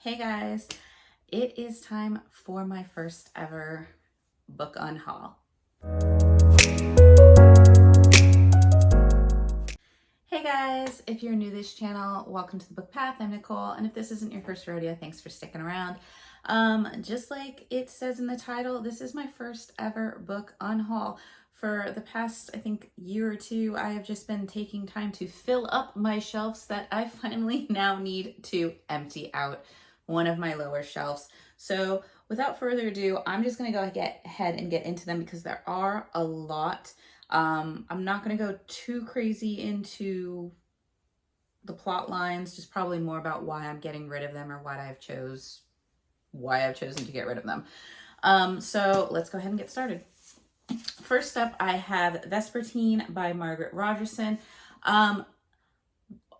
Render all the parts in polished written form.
Hey guys, it is time for my first ever book unhaul. Hey guys, if you're new to this channel, welcome to the Book Path. I'm Nicole, and if this isn't your first rodeo, thanks for sticking around. Just like it says in the title, this is my first ever book unhaul. For the past, I think, year or two, I have just been taking time to fill up my shelves that I finally now need to empty out one of my lower shelves. So without further ado, I'm just gonna go ahead and get into them because there are a lot. I'm not gonna go too crazy into the plot lines, just probably more about why I'm getting rid of them or why I've chosen to get rid of them. So let's go ahead and get started. First up, I have Vespertine by Margaret Rogerson.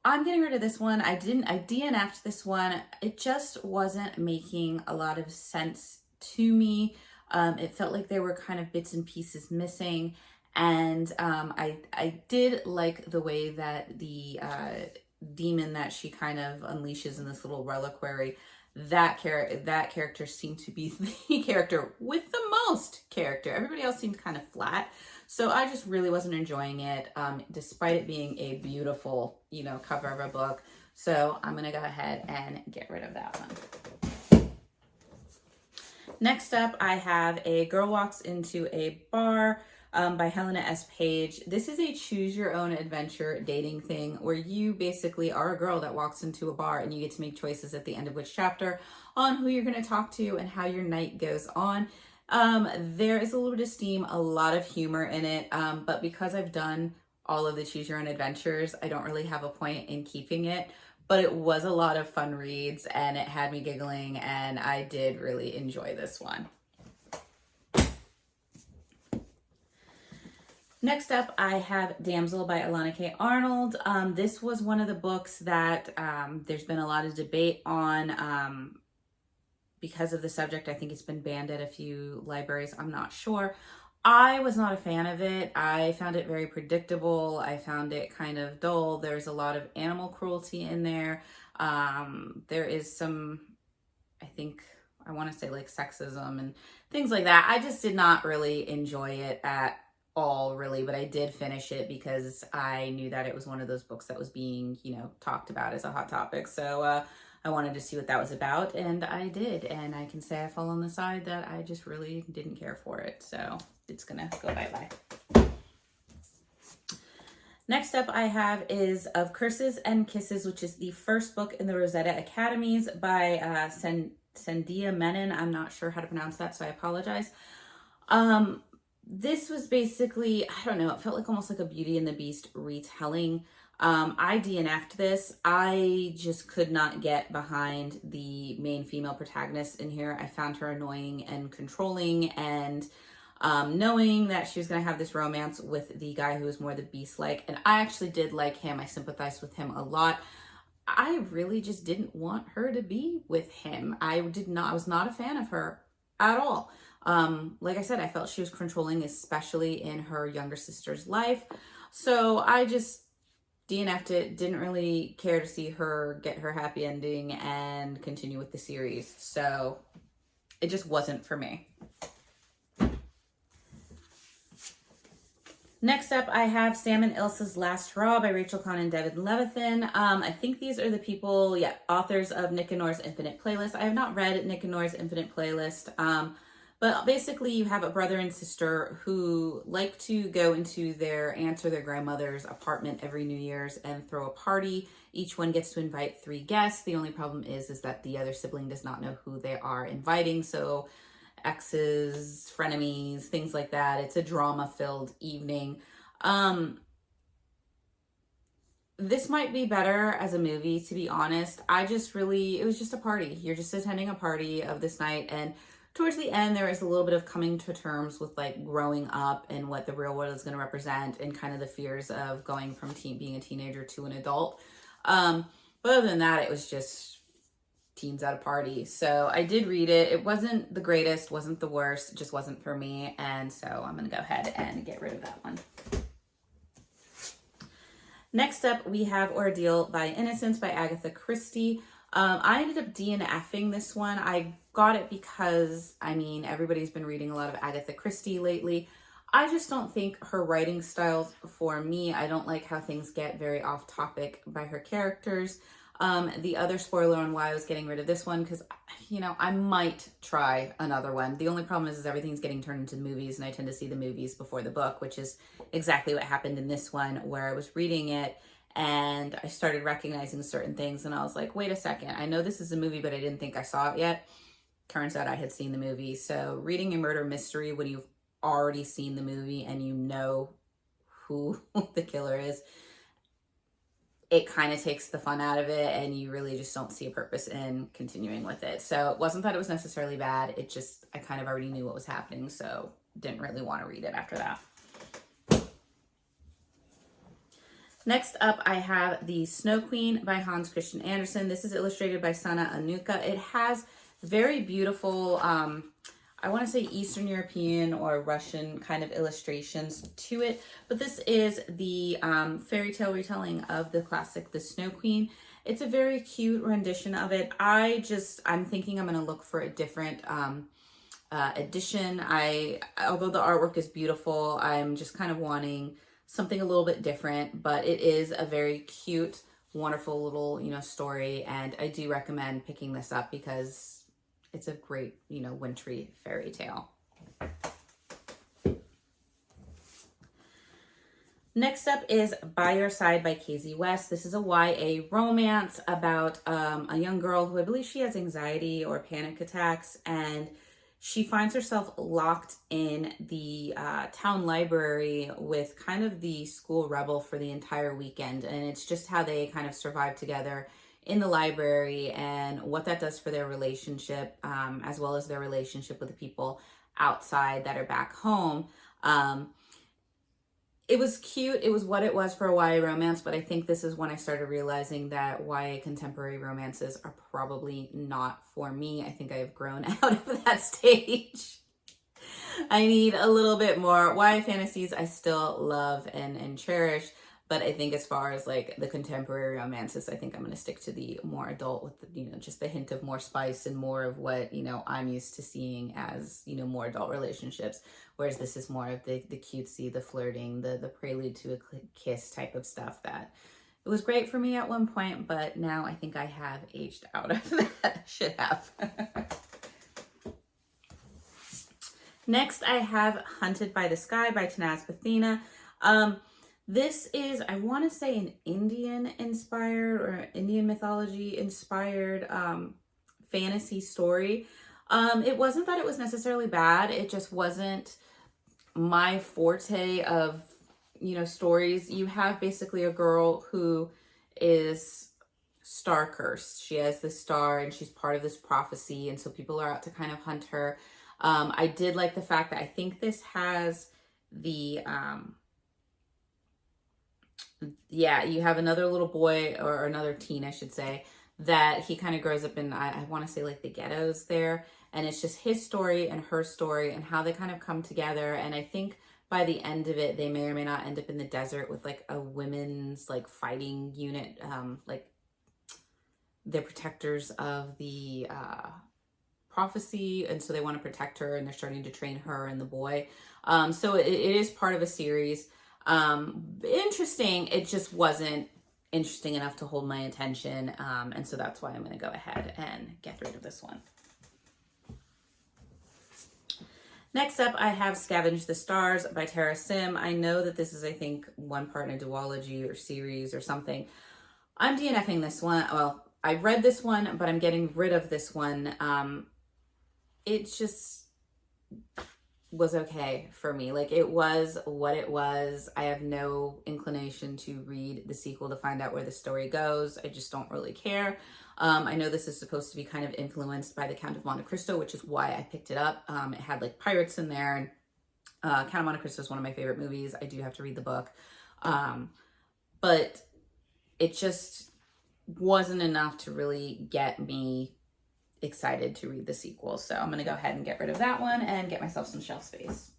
I'm getting rid of this one. I DNF'd this one. It just wasn't making a lot of sense to me. It felt like there were kind of bits and pieces missing. And I did like the way that the demon that she kind of unleashes in this little reliquary, that character seemed to be the character with the most character. Everybody else seemed kind of flat. So I just really wasn't enjoying it, despite it being a beautiful, cover of a book. So I'm going to go ahead and get rid of that one. Next up, I have A Girl Walks Into a Bar by Helena S. Page. This is a choose your own adventure dating thing where you basically are a girl that walks into a bar and you get to make choices at the end of which chapter on who you're going to talk to and how your night goes on. There is a little bit of steam, a lot of humor in it, but because I've done all of the choose your own adventures, I don't really have a point in keeping it. But it was a lot of fun reads and it had me giggling, and I did really enjoy this one. Next up, I have Damsel by Alana K. Arnold. This was one of the books that there's been a lot of debate on because of the subject. I think it's been banned at a few libraries. I'm not sure. I was not a fan of it. I found it very predictable. I found it kind of dull. There's a lot of animal cruelty in there. There is some, I want to say like sexism and things like that. I just did not really enjoy it at all, really, but I did finish it because I knew that it was one of those books that was being, talked about as a hot topic. So I wanted to see what that was about, and I did. And I can say I fall on the side that I just really didn't care for it. So it's gonna go bye-bye. Next up I have is Of Curses and Kisses, which is the first book in the Rosetta Academies by Sandia Menon. I'm not sure how to pronounce that, so I apologize. This was basically, I don't know, it felt like almost like a Beauty and the Beast retelling. I DNF'd this. I just could not get behind the main female protagonist in here. I found her annoying and controlling, and knowing that she was going to have this romance with the guy who was more the beast-like, and I actually did like him. I sympathized with him a lot. I really just didn't want her to be with him. I was not a fan of her at all. Like I said, I felt she was controlling, especially in her younger sister's life. So I just DNF'd it, didn't really care to see her get her happy ending and continue with the series. So it just wasn't for me. Next up, I have Sam and Ilsa's Last Hurrah by Rachel Kahn and Devin Levithan. I think these are the people, authors of Nick and Nora's Infinite Playlist. I have not read Nick and Nora's Infinite Playlist, but basically you have a brother and sister who like to go into their aunt's or their grandmother's apartment every New Year's and throw a party. Each one gets to invite 3 guests. The only problem is that the other sibling does not know who they are inviting. So exes, frenemies, things like that. It's a drama-filled evening. This might be better as a movie, to be honest. It was just a party. You're just attending a party of this night, and towards the end, there is a little bit of coming to terms with like growing up and what the real world is going to represent and kind of the fears of going from being a teenager to an adult. But other than that, it was just teens at a party. So I did read it. It wasn't the greatest, wasn't the worst, it just wasn't for me. And so I'm going to go ahead and get rid of that one. Next up, we have Ordeal by Innocence by Agatha Christie. I ended up DNFing this one. I got it because, I mean, everybody's been reading a lot of Agatha Christie lately. I just don't think her writing style's for me. I don't like how things get very off topic by her characters. The other spoiler on why I was getting rid of this one, because, you know, I might try another one. The only problem is everything's getting turned into movies, and I tend to see the movies before the book, which is exactly what happened in this one, where I was reading it and I started recognizing certain things, and I was like, wait a second, I know this is a movie, but I didn't think I saw it yet. Turns out I had seen the movie. So reading a murder mystery when you've already seen the movie and you know who the killer is, it kind of takes the fun out of it, and you really just don't see a purpose in continuing with it. So it wasn't that it was necessarily bad. It just, I kind of already knew what was happening, so didn't really want to read it after that. Next up, I have The Snow Queen by Hans Christian Andersen. This is illustrated by Sana Anuka. It has very beautiful, I want to say Eastern European or Russian kind of illustrations to it, but this is the fairy tale retelling of the classic The Snow Queen. It's a very cute rendition of it. I'm thinking I'm going to look for a different edition. Although the artwork is beautiful, I'm just kind of wanting something a little bit different, but it is a very cute, wonderful little, you know, story, and I do recommend picking this up because it's a great, you know, wintry fairy tale. Next up is By Your Side by Casey West. This is a YA romance about a young girl who, I believe she has anxiety or panic attacks, and she finds herself locked in the town library with kind of the school rebel for the entire weekend. And it's just how they kind of survive together in the library and what that does for their relationship, as well as their relationship with the people outside that are back home. It was cute. It was what it was for a YA romance, but I think this is when I started realizing that YA contemporary romances are probably not for me. I think I have grown out of that stage. I need a little bit more. YA fantasies I still love and cherish, but I think as far as like the contemporary romances, I think I'm going to stick to the more adult with the, you know, just the hint of more spice and more of what, you know, I'm used to seeing as, you know, more adult relationships. Whereas this is more of the cutesy, the flirting, the prelude to a kiss type of stuff that it was great for me at one point, but now I think I have aged out of that. Should have. Next, I have Hunted by the Sky by Tanaz Pathina. This is, I want to say, an Indian inspired or Indian mythology inspired fantasy story. It wasn't that it was necessarily bad. It just wasn't my forte of, you know, stories. You have basically a girl who is star cursed. She has this star and she's part of this prophecy. And so people are out to kind of hunt her. I did like the fact that I think this has the, you have another little boy or another teen, I should say, that he kind of grows up in, I want to say like the ghettos there. And it's just his story and her story and how they kind of come together. And I think by the end of it, they may or may not end up in the desert with like a women's like fighting unit, like they're protectors of the prophecy. And so they want to protect her and they're starting to train her and the boy. So it is part of a series. Interesting. It just wasn't interesting enough to hold my attention. And so that's why I'm going to go ahead and get rid of this one. Next up, I have Scavenge the Stars by Tara Sim. I know that this is, I think, one part in a duology or series or something. I'm DNFing this one. Well, I read this one, but I'm getting rid of this one. It just was okay for me. Like, it was what it was. I have no inclination to read the sequel to find out where the story goes. I just don't really care. I know this is supposed to be kind of influenced by the Count of Monte Cristo, which is why I picked it up. It had like pirates in there, and Count of Monte Cristo is one of my favorite movies. I do have to read the book. But it just wasn't enough to really get me excited to read the sequel. So I'm going to go ahead and get rid of that one and get myself some shelf space.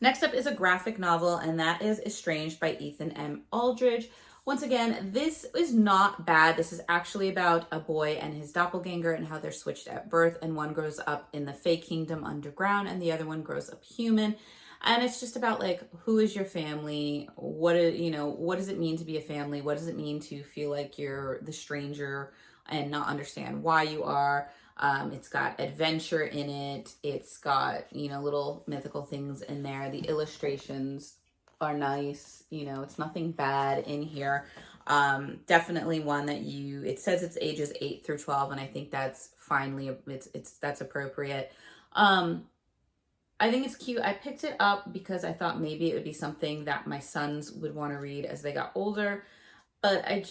Next up is a graphic novel, and that is Estranged by Ethan M. Aldridge. Once again, this is not bad. This is actually about a boy and his doppelganger and how they're switched at birth, and one grows up in the Fey Kingdom underground and the other one grows up human. And it's just about like, who is your family? What is, what does it mean to be a family? What does it mean to feel like you're the stranger and not understand why you are? It's got adventure in it. It's got, little mythical things in there. The illustrations are nice. It's nothing bad in here. Definitely one that it says it's ages 8 through 12, and I think that's that's appropriate. I think it's cute. I picked it up because I thought maybe it would be something that my sons would want to read as they got older, but I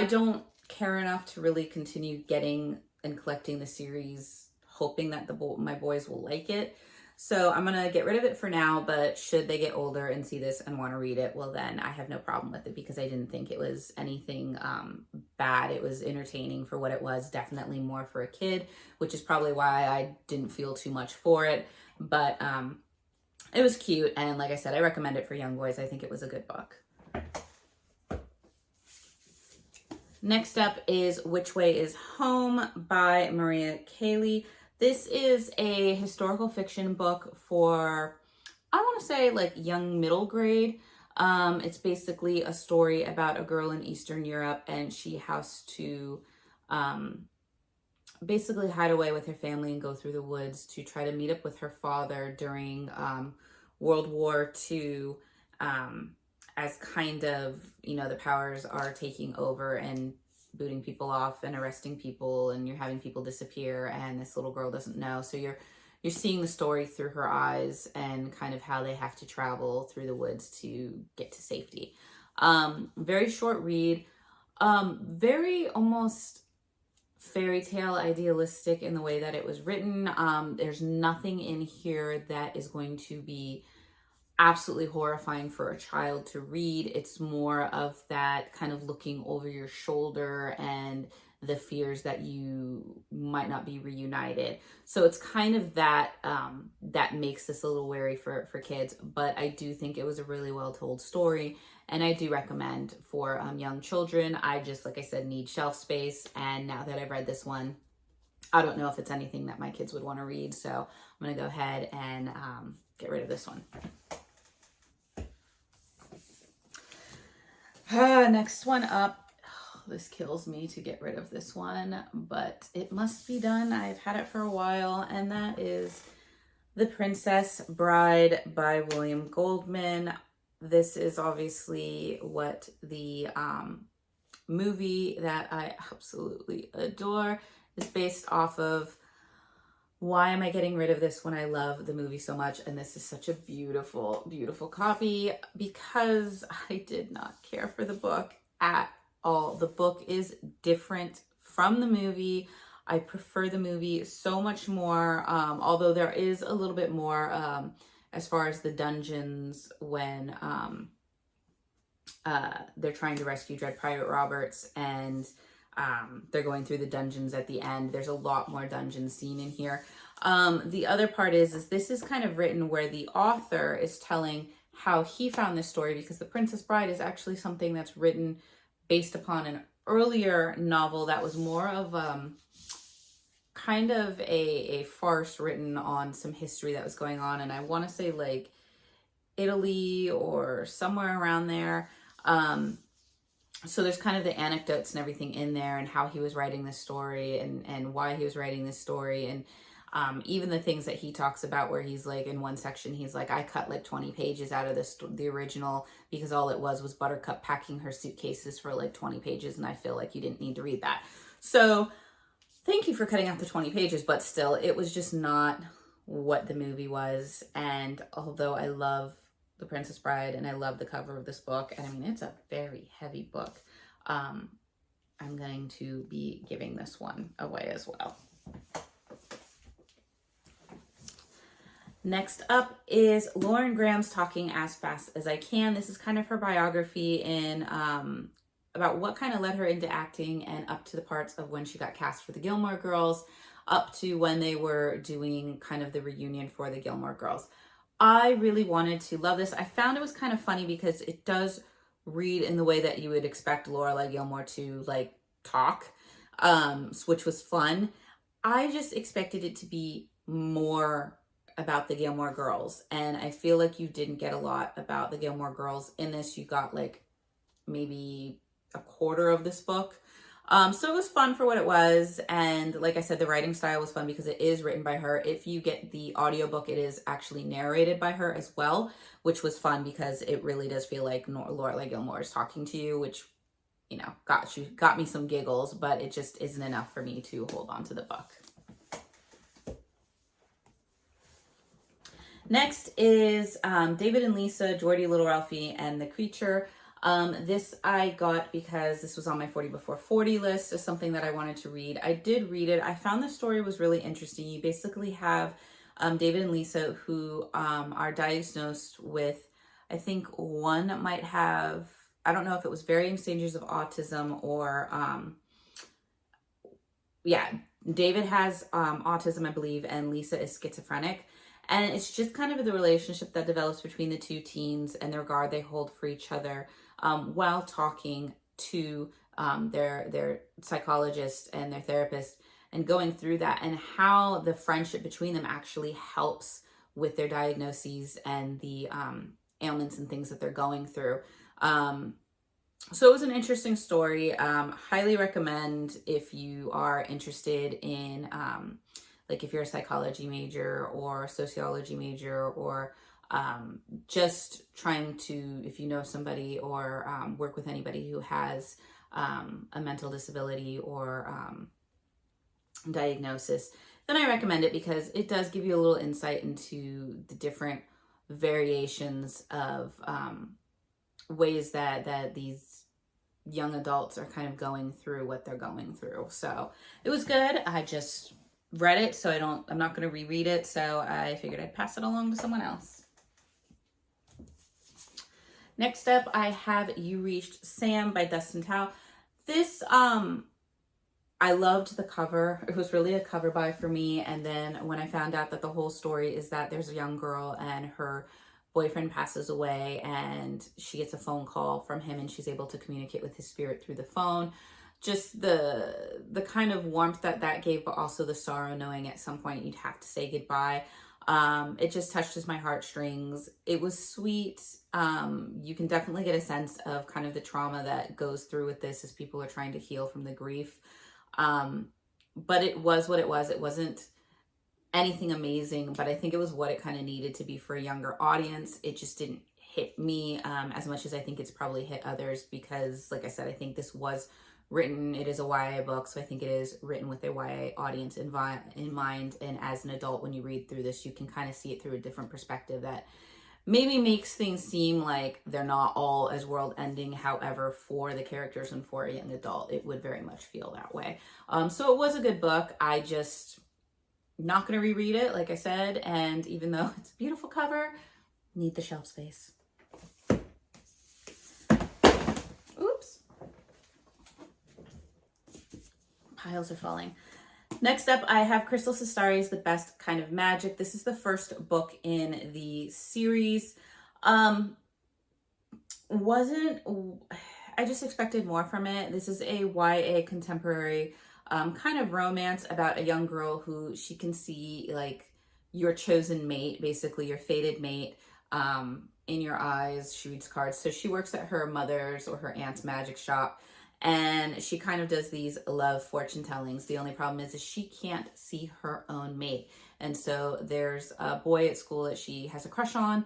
don't care enough to really continue getting and collecting the series, hoping that my boys will like it. So I'm going to get rid of it for now, but should they get older and see this and want to read it, well, then I have no problem with it because I didn't think it was anything bad. It was entertaining for what it was, definitely more for a kid, which is probably why I didn't feel too much for it. But it was cute. And like I said, I recommend it for young boys. I think it was a good book. Next up is Which Way is Home by Maria Cayley. This is a historical fiction book for, I want to say, like young middle grade. It's basically a story about a girl in Eastern Europe, and she has to basically hide away with her family and go through the woods to try to meet up with her father during World War II, as kind of, the powers are taking over and booting people off and arresting people, and you're having people disappear, and this little girl doesn't know. So you're seeing the story through her eyes and kind of how they have to travel through the woods to get to safety. Very short read, very almost fairy tale idealistic in the way that it was written. There's nothing in here that is going to be absolutely horrifying for a child to read. It's more of that kind of looking over your shoulder and the fears that you might not be reunited. So it's kind of that that makes this a little wary for kids, but I do think it was a really well told story, and I do recommend for young children. I just, like I said, need shelf space, and now that I've read this one, I don't know if it's anything that my kids would want to read, so I'm gonna go ahead and get rid of this one. Next one up. Oh, this kills me to get rid of this one, but it must be done. I've had it for a while, and that is The Princess Bride by William Goldman. This is obviously what the movie that I absolutely adore is based off of. Why am I getting rid of this when I love the movie so much? And this is such a beautiful, beautiful copy, because I did not care for the book at all. The book is different from the movie. I prefer the movie so much more, although there is a little bit more as far as the dungeons when they're trying to rescue Dread Pirate Roberts, and they're going through the dungeons at the end. There's a lot more dungeon scene in here. The other part is this is kind of written where the author is telling how he found this story, because The Princess Bride is actually something that's written based upon an earlier novel that was more of kind of a farce written on some history that was going on, and I want to say like Italy or somewhere around there. So there's kind of the anecdotes and everything in there, and how he was writing this story, and why he was writing this story, and even the things that he talks about where he's like, in one section, he's like, I cut like 20 pages out of the original because all it was Buttercup packing her suitcases for like 20 pages, and I feel like you didn't need to read that. So thank you for cutting out the 20 pages, but still, it was just not what the movie was. And although I love The Princess Bride and I love the cover of this book, and I mean, it's a very heavy book, I'm going to be giving this one away as well. Next up is Lauren Graham's Talking as Fast as I Can. This is kind of her biography in about what kind of led her into acting, and up to the parts of when she got cast for the Gilmore Girls, up to when they were doing kind of the reunion for the Gilmore Girls. I really wanted to love this. I found it was kind of funny because it does read in the way that you would expect Lorelai Gilmore to like talk, which was fun. I just expected it to be more about the Gilmore Girls, and I feel like you didn't get a lot about the Gilmore Girls in this. You got like maybe a quarter of this book. So it was fun for what it was. And like I said, the writing style was fun because it is written by her. If you get the audiobook, it is actually narrated by her as well, which was fun because it really does feel like Lorelai Gilmore is talking to you, which, you know, got me some giggles, but it just isn't enough for me to hold on to the book. Next is David and Lisa, Geordie, Little Ralphie, and the Creature. This I got because this was on my 40 before 40 list as something that I wanted to read. I did read it. I found the story was really interesting. You basically have David and Lisa who are diagnosed with, I think one might have, I don't know if it was varying stages of autism or, yeah, David has autism, I believe, and Lisa is schizophrenic. And it's just kind of the relationship that develops between the two teens and the regard they hold for each other while talking to their psychologist and their therapist and going through that, and how the friendship between them actually helps with their diagnoses and the ailments and things that they're going through. So it was an interesting story. Highly recommend if you are interested in like if you're a psychology major or sociology major, or just trying to, if you know somebody or work with anybody who has a mental disability or diagnosis, then I recommend it because it does give you a little insight into the different variations of ways that these young adults are kind of going through what they're going through. So it was good. I just read it, so I'm not going to reread it, so I figured I'd pass it along to someone else. Next up, I have You Reached Sam by Dustin Tao. This, I loved the cover. It was really a cover buy for me. And then when I found out that the whole story is that there's a young girl and her boyfriend passes away and she gets a phone call from him and she's able to communicate with his spirit through the phone. Just the kind of warmth that gave, but also the sorrow knowing at some point you'd have to say goodbye. It just touches my heartstrings. It was sweet. You can definitely get a sense of kind of the trauma that goes through with this as people are trying to heal from the grief. But it was what it was. It wasn't anything amazing, but I think it was what it kind of needed to be for a younger audience. It just didn't hit me as much as I think it's probably hit others because, like I said, I think this was written, it is a YA book, so I think it is written with a YA audience in mind. And as an adult, when you read through this, you can kind of see it through a different perspective that maybe makes things seem like they're not all as world-ending. However, for the characters and for a young adult, it would very much feel that way. So it was a good book. I just not going to reread it, like I said, and even though it's a beautiful cover, need the shelf space. Oops. Piles are falling. Next up, I have Crystal Sestari's The Best Kind of Magic. This is the first book in the series. I just expected more from it. This is a YA contemporary kind of romance about a young girl who she can see like your chosen mate, basically your fated mate, in your eyes. She reads cards. So she works at her mother's or her aunt's magic shop, and she kind of does these love fortune tellings. The only problem is she can't see her own mate. And so there's a boy at school that she has a crush on,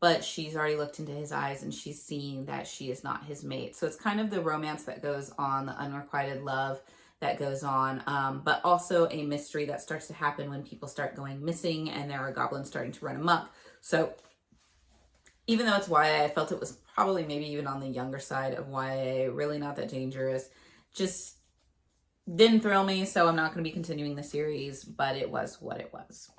but she's already looked into his eyes and she's seeing that she is not his mate. So it's kind of the romance that goes on, the unrequited love that goes on, but also a mystery that starts to happen when people start going missing and there are goblins starting to run amok. So even though it's YA, I felt it was probably maybe even on the younger side of YA, really not that dangerous. Just didn't thrill me, so I'm not going to be continuing the series, but it was what it was.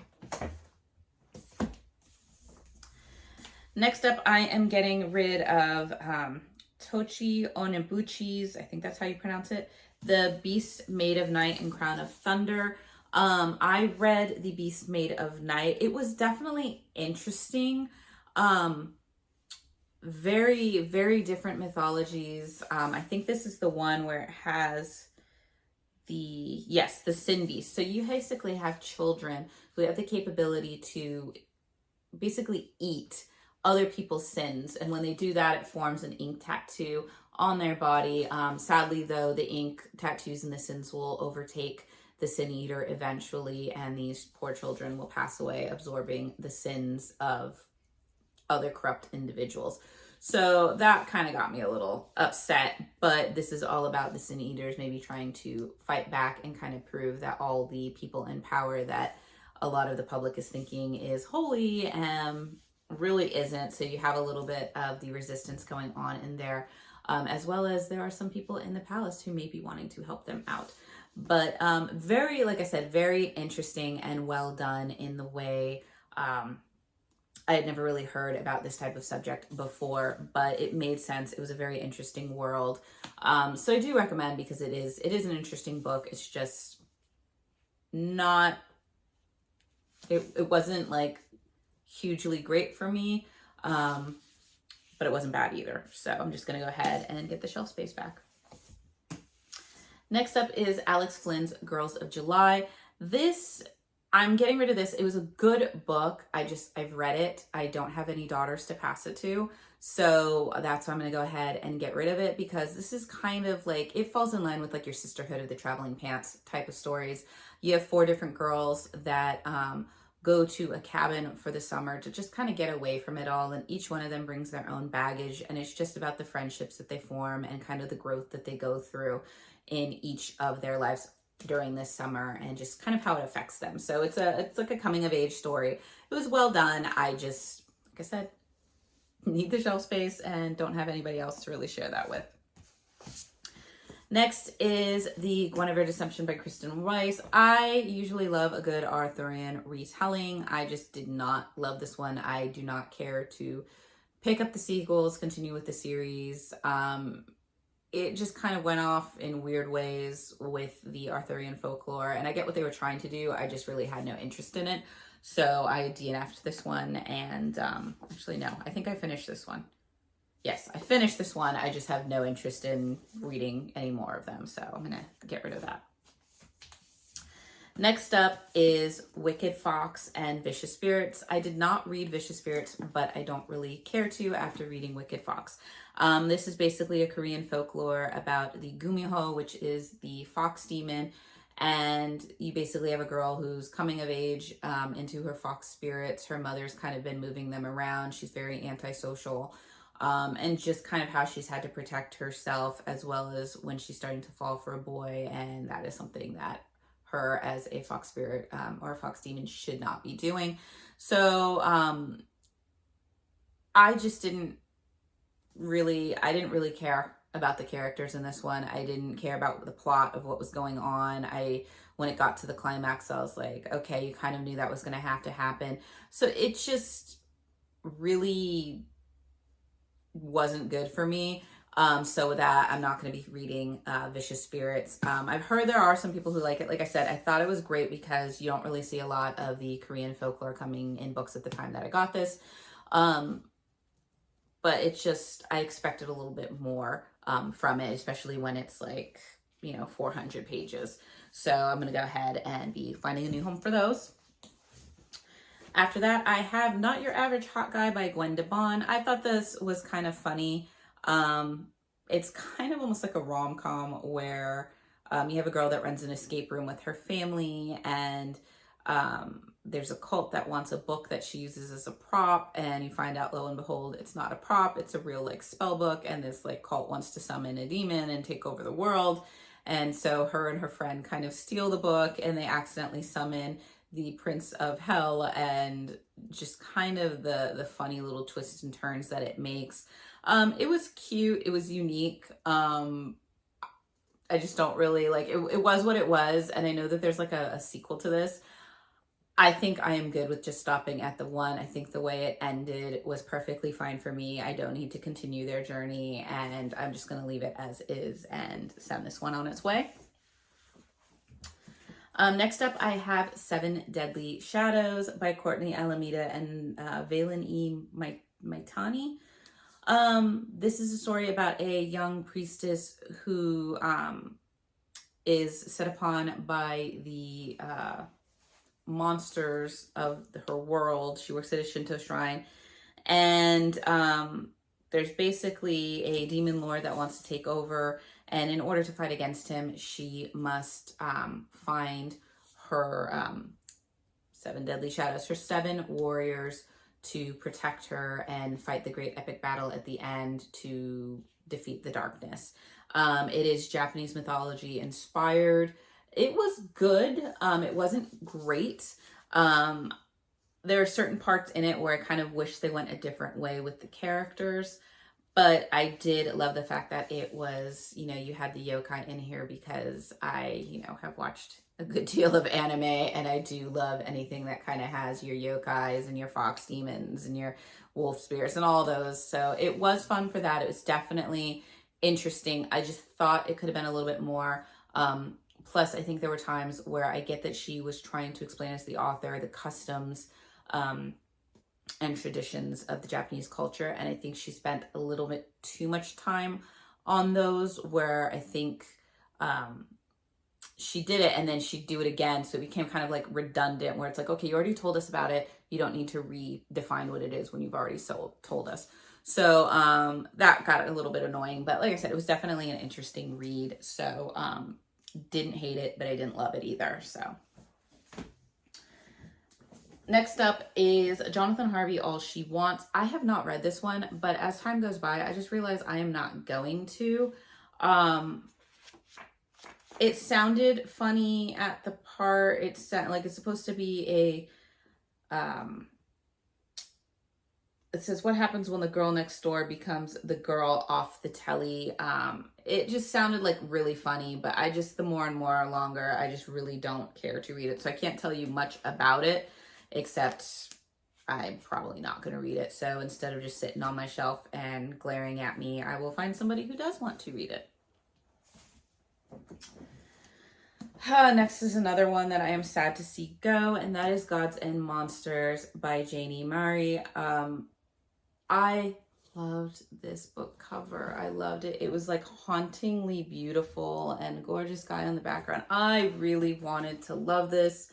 Next up, I am getting rid of Tochi Onyebuchi's, I think that's how you pronounce it, The Beast Made of Night and Crown of Thunder. I read The Beast Made of Night. It was definitely interesting. very, very different mythologies. I think this is the one where it has the sin beast. So you basically have children who have the capability to basically eat other people's sins. And when they do that, it forms an ink tattoo on their body. Sadly, though, the ink tattoos and the sins will overtake the sin eater eventually, and these poor children will pass away absorbing the sins of other corrupt individuals. So that kind of got me a little upset, but this is all about the sin eaters maybe trying to fight back and kind of prove that all the people in power that a lot of the public is thinking is holy really isn't. So you have a little bit of the resistance going on in there, as well as there are some people in the palace who may be wanting to help them out. But very, like I said, very interesting and well done in the way I had never really heard about this type of subject before, but it made sense. It was a very interesting world. So I do recommend, because it is an interesting book. It's just not, it wasn't like hugely great for me, but it wasn't bad either. So I'm just going to go ahead and get the shelf space back. Next up is Alex Flynn's Girls of July. I'm getting rid of this. It was a good book. I've read it. I don't have any daughters to pass it to. So that's why I'm going to go ahead and get rid of it, because this is kind of like, it falls in line with like your Sisterhood of the Traveling Pants type of stories. You have 4 different girls that go to a cabin for the summer to just kind of get away from it all. And each one of them brings their own baggage. And it's just about the friendships that they form and kind of the growth that they go through in each of their lives during this summer, and just kind of how it affects them. So it's like a coming of age story. It was well done. I just, like I said, need the shelf space and don't have anybody else to really share that with. Next is the Guinevere Deception by Kristen Weiss. I usually love a good Arthurian retelling. I just did not love this one. I do not care to pick up the sequels, continue with the series. It just kind of went off in weird ways with the Arthurian folklore, and I get what they were trying to do. I just really had no interest in it. So I DNF'd this one, and actually, no, I think I finished this one. Yes, I finished this one. I just have no interest in reading any more of them, so I'm going to get rid of that. Next up is Wicked Fox and Vicious Spirits. I did not read Vicious Spirits, but I don't really care to after reading Wicked Fox. This is basically a Korean folklore about the Gumiho, which is the fox demon. And you basically have a girl who's coming of age into her fox spirits. Her mother's kind of been moving them around. She's very antisocial. And just kind of how she's had to protect herself, as well as when she's starting to fall for a boy. And that is something that her as a fox spirit or a fox demon should not be doing. So I didn't really care about the characters in this one. I didn't care about the plot of what was going on. When it got to the climax, I was like, okay, you kind of knew that was going to have to happen. So it just really wasn't good for me. So with that, I'm not going to be reading Vicious Spirits. I've heard there are some people who like it. Like I said, I thought it was great because you don't really see a lot of the Korean folklore coming in books at the time that I got this. But it's just, I expected a little bit more from it, especially when it's like, 400 pages. So I'm going to go ahead and be finding a new home for those. After that, I have Not Your Average Hot Guy by Gwen DeBon. I thought this was kind of funny. It's kind of almost like a rom-com where you have a girl that runs an escape room with her family, and there's a cult that wants a book that she uses as a prop, and you find out, lo and behold, it's not a prop, it's a real like spell book, and this like cult wants to summon a demon and take over the world. And so her and her friend kind of steal the book, and they accidentally summon the Prince of Hell, and just kind of the funny little twists and turns that it makes. It was cute. It was unique. I just don't really like it. It was what it was. And I know that there's like a sequel to this. I think I am good with just stopping at the one. I think the way it ended was perfectly fine for me. I don't need to continue their journey, and I'm just going to leave it as is and send this one on its way. Next up, I have Seven Deadly Shadows by Courtney Alameda and Valen E. Maitani. This is a story about a young priestess who is set upon by the monsters of her world. She works at a Shinto shrine, and there's basically a demon lord that wants to take over. And in order to fight against him, she must find her seven deadly shadows, her seven warriors to protect her and fight the great epic battle at the end to defeat the darkness. It is Japanese mythology inspired. It was good. It wasn't great. There are certain parts in it where I kind of wish they went a different way with the characters. But I did love the fact that it was, you had the yokai in here because I, have watched a good deal of anime, and I do love anything that kind of has your yokais and your fox demons and your wolf spirits and all those. So it was fun for that. It was definitely interesting. I just thought it could have been a little bit more. Plus, I think there were times where I get that she was trying to explain as the author the customs and traditions of the Japanese culture. And I think she spent a little bit too much time on those, where I think she did it and then she'd do it again. So it became kind of like redundant, where it's like, okay, you already told us about it. You don't need to redefine what it is when you've already told us. So that got a little bit annoying. But like I said, it was definitely an interesting read. So didn't hate it, but I didn't love it either. So next up is Jonathan Harvey, All She Wants. I have not read this one, but as time goes by, I just realized I am not going to. It sounded funny at the part. It sounded like it's supposed to be it says, what happens when the girl next door becomes the girl off the telly? It just sounded like really funny, but the more and more longer, I just really don't care to read it. So I can't tell you much about it, except I'm probably not going to read it. So instead of just sitting on my shelf and glaring at me, I will find somebody who does want to read it. Next is another one that I am sad to see go, and that is Gods and Monsters by Janie Mari. I loved this book cover. I loved it. It was like hauntingly beautiful and gorgeous guy on the background. I really wanted to love this.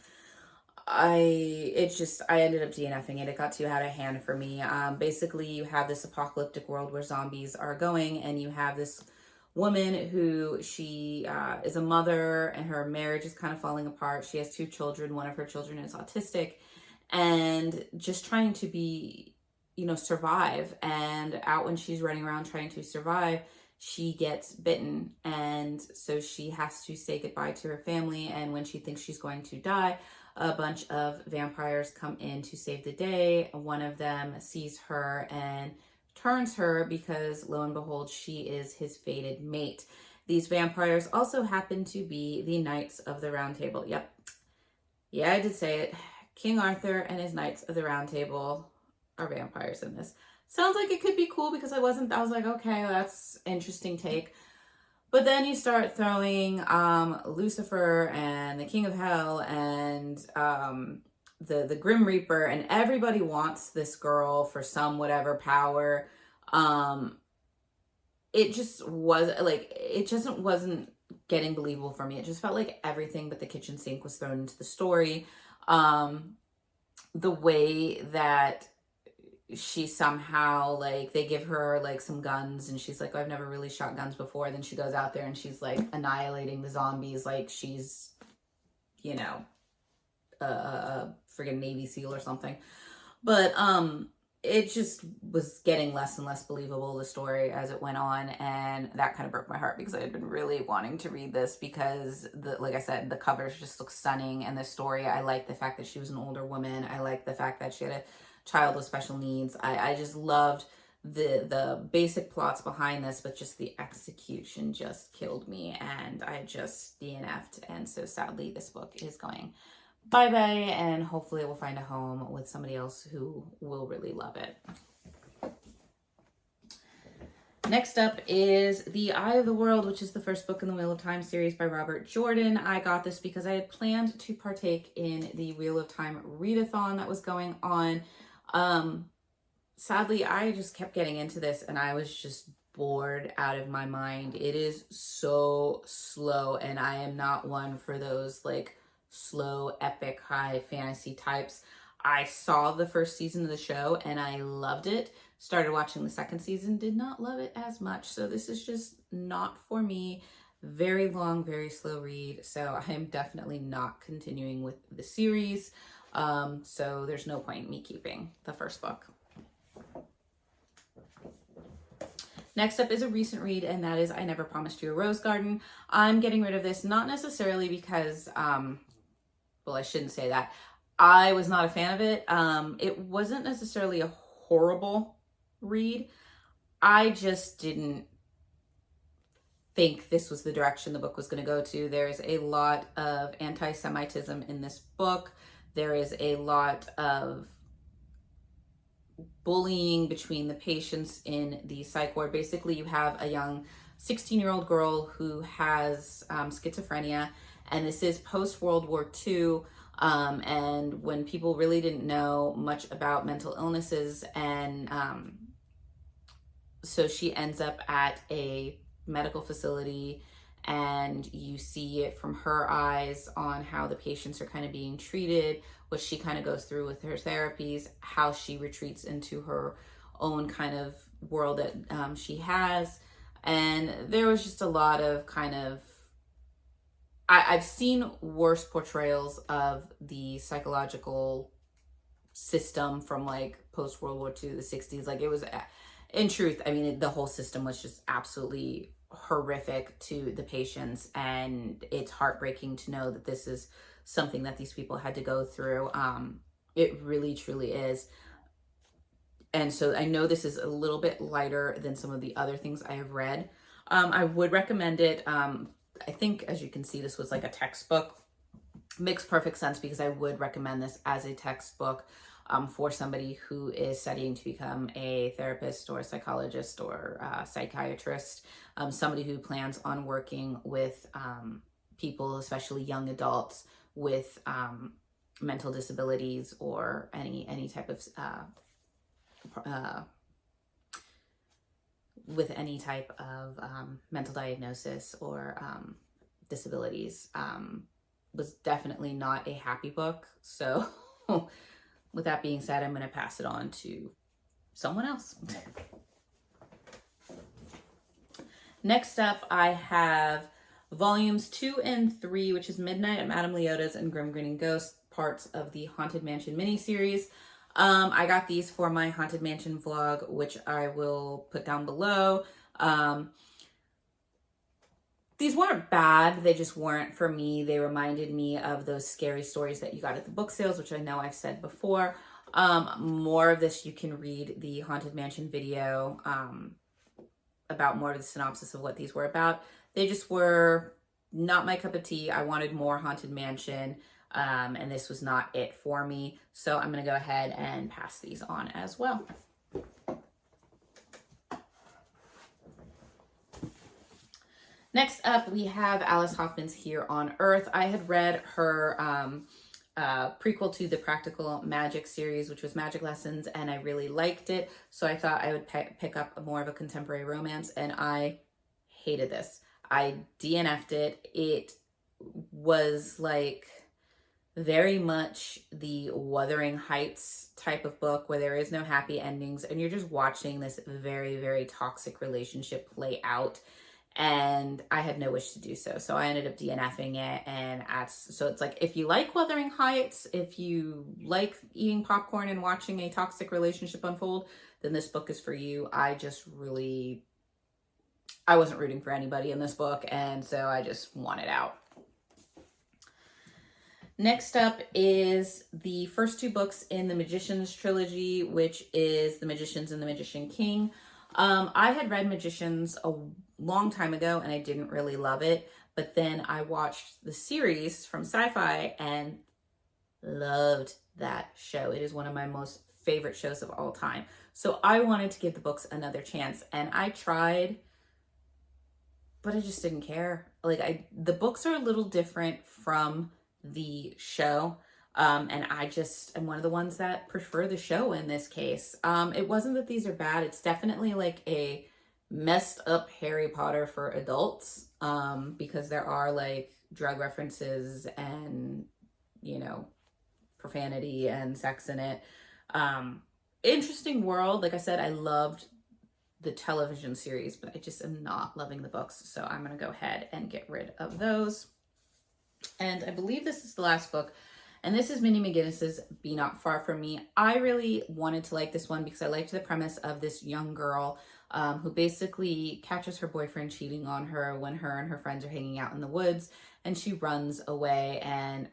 I ended up DNFing it. It got too out of hand for me. Basically, you have this apocalyptic world where zombies are going, and you have this woman who she is a mother, and her marriage is kind of falling apart. She has two children. One of her children is autistic, and just trying to be, survive. And out when she's running around trying to survive, she gets bitten, and so she has to say goodbye to her family. And when she thinks she's going to die, a bunch of vampires come in to save the day. One of them sees her and turns her because, lo and behold, she is his fated mate. These vampires also happen to be the Knights of the Round Table. Yep. Yeah, I did say it. King Arthur and his Knights of the Round Table are vampires in this. Sounds like it could be cool because I was like, okay, that's interesting take. But then you start throwing Lucifer and the King of Hell and the Grim Reaper, and everybody wants this girl for some whatever power. It just wasn't getting believable for me. It just felt like everything but the kitchen sink was thrown into the story. The way that she somehow, like, they give her like some guns and she's like, oh, I've never really shot guns before. Then she goes out there and she's like annihilating the zombies like she's, a friggin' Navy SEAL or something. But it just was getting less and less believable, the story, as it went on, and that kind of broke my heart because I had been really wanting to read this because, like I said, the covers just look stunning, and the story, I like the fact that she was an older woman. I like the fact that she had a child with special needs. I just loved the basic plots behind this, but just the execution just killed me, and I just DNF'd. And so sadly, this book is going bye-bye, and hopefully it will find a home with somebody else who will really love it. Next up is The Eye of the World, which is the first book in the Wheel of Time series by Robert Jordan. I got this because I had planned to partake in the Wheel of Time readathon that was going on. sadly, I just kept getting into this and I was just bored out of my mind. It is so slow, and I am not one for those like slow, epic, high fantasy types. I saw the first season of the show and I loved it. Started watching the second season, did not love it as much. So this is just not for me. Very long, very slow read. So I am definitely not continuing with the series. So there's no point in me keeping the first book. Next up is a recent read, and that is I Never Promised You a Rose Garden. I'm getting rid of this, not necessarily because, well, I shouldn't say that. I was not a fan of it. It wasn't necessarily a horrible read. I just didn't think this was the direction the book was going to go to. There's a lot of anti-Semitism in this book. There is a lot of bullying between the patients in the psych ward. Basically, you have a young 16-year-old girl who has schizophrenia, and this is post-World War II. And when people really didn't know much about mental illnesses, and so she ends up at a medical facility, and you see it from her eyes on how the patients are kind of being treated, what she kind of goes through with her therapies, how she retreats into her own kind of world that she has. And there was just a lot of kind of, I've seen worse portrayals of the psychological system from like post World War II, the 60s. Like, it was, in truth, I mean, the whole system was just absolutely horrific to the patients, and it's heartbreaking to know that this is something that these people had to go through. It really truly is. And so I know this is a little bit lighter than some of the other things I have read. I would recommend it. I think, as you can see, this was like a textbook. Makes perfect sense, because I would recommend this as a textbook for somebody who is studying to become a therapist or a psychologist or a psychiatrist, somebody who plans on working with people, especially young adults with mental disabilities or any type of with any type of mental diagnosis or disabilities. Was definitely not a happy book. So with that being said, I'm going to pass it on to someone else. Next up, I have volumes 2 and 3, which is Midnight at Madame Leota's and Grim Grinning Ghost, parts of the Haunted Mansion miniseries. I got these for my Haunted Mansion vlog, which I will put down below. These weren't bad, they just weren't for me. They reminded me of those scary stories that you got at the book sales, which I know I've said before. More of this, you can read the Haunted Mansion video about more of the synopsis of what these were about. They just were not my cup of tea. I wanted more Haunted Mansion, and this was not it for me. So I'm going to go ahead and pass these on as well. Next up, we have Alice Hoffman's Here on Earth. I had read her prequel to the Practical Magic series, which was Magic Lessons, and I really liked it. So I thought I would pick up more of a contemporary romance, and I hated this. I DNF'd it. It was like very much the Wuthering Heights type of book where there is no happy endings, and you're just watching this very, very toxic relationship play out. And I had no wish to do so. So I ended up DNFing it. And so it's like, if you like Wuthering Heights, if you like eating popcorn and watching a toxic relationship unfold, then this book is for you. I wasn't rooting for anybody in this book, and so I just wanted out. Next up is the first 2 books in the Magicians trilogy, which is The Magicians and the Magician King. I had read Magicians a long time ago and I didn't really love it, but then I watched the series from Sci-Fi and loved that show. It is one of my most favorite shows of all time. So I wanted to give the books another chance, and I tried, but I just didn't care. Like, the books are a little different from the show. And I just am one of the ones that prefer the show in this case. It wasn't that these are bad. It's definitely like a messed up Harry Potter for adults, because there are like drug references and, you know, profanity and sex in it. Interesting world. Like I said, I loved the television series, but I just am not loving the books. So I'm going to go ahead and get rid of those. And I believe this is the last book. And this is Minnie McGinnis's Be Not Far From Me. I really wanted to like this one because I liked the premise of this young girl who basically catches her boyfriend cheating on her when her and her friends are hanging out in the woods, and she runs away and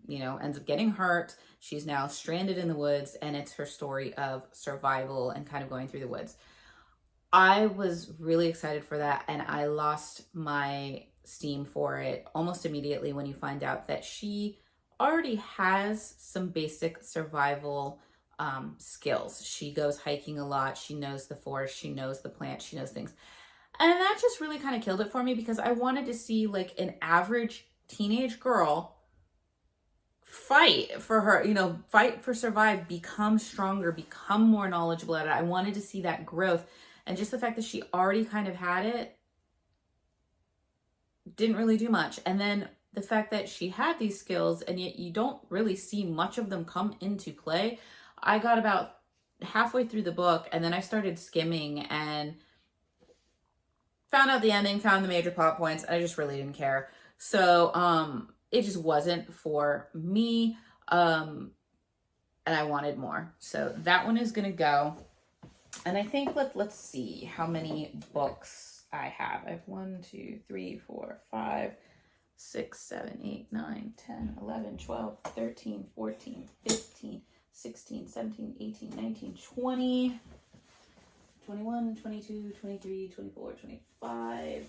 ends up getting hurt. She's now stranded in the woods, and it's her story of survival and kind of going through the woods. I was really excited for that, and I lost my steam for it almost immediately when you find out that she already has some basic survival skills. She goes hiking a lot. She knows the forest. She knows the plants. She knows things. And that just really kind of killed it for me because I wanted to see like an average teenage girl fight for her, fight for survive, become stronger, become more knowledgeable at it. I wanted to see that growth. And just the fact that she already kind of had it didn't really do much. And then the fact that she had these skills and yet you don't really see much of them come into play. I got about halfway through the book and then I started skimming and found out the ending, found the major plot points, and I just really didn't care. So it just wasn't for me, and I wanted more. So that one is gonna go. And I think let's see how many books I have. I have 1, 2, 3, 4, 5, 6, 7, 8, 9, 10, 11, 12, 13, 14, 15, 16, 17, 18, 19, 20, 21, 22, 23, 24, 25,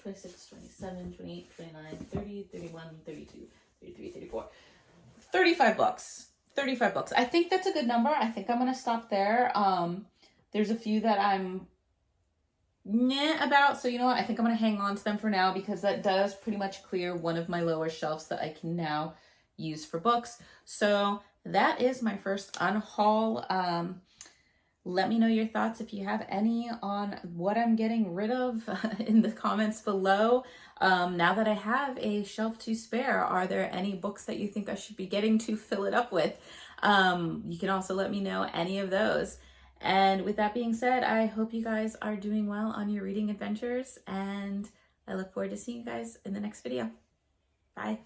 26, 27, 28, 29, 30, 31, 32, 33, 34, 35 books. 35 books. I think that's a good number. I think I'm going to stop there. There's a few that I'm about. So you know what? I think I'm going to hang on to them for now because that does pretty much clear one of my lower shelves that I can now use for books. So that is my first unhaul. Let me know your thoughts if you have any on what I'm getting rid of in the comments below. Now that I have a shelf to spare, are there any books that you think I should be getting to fill it up with? You can also let me know any of those. And with that being said, I hope you guys are doing well on your reading adventures, and I look forward to seeing you guys in the next video. Bye.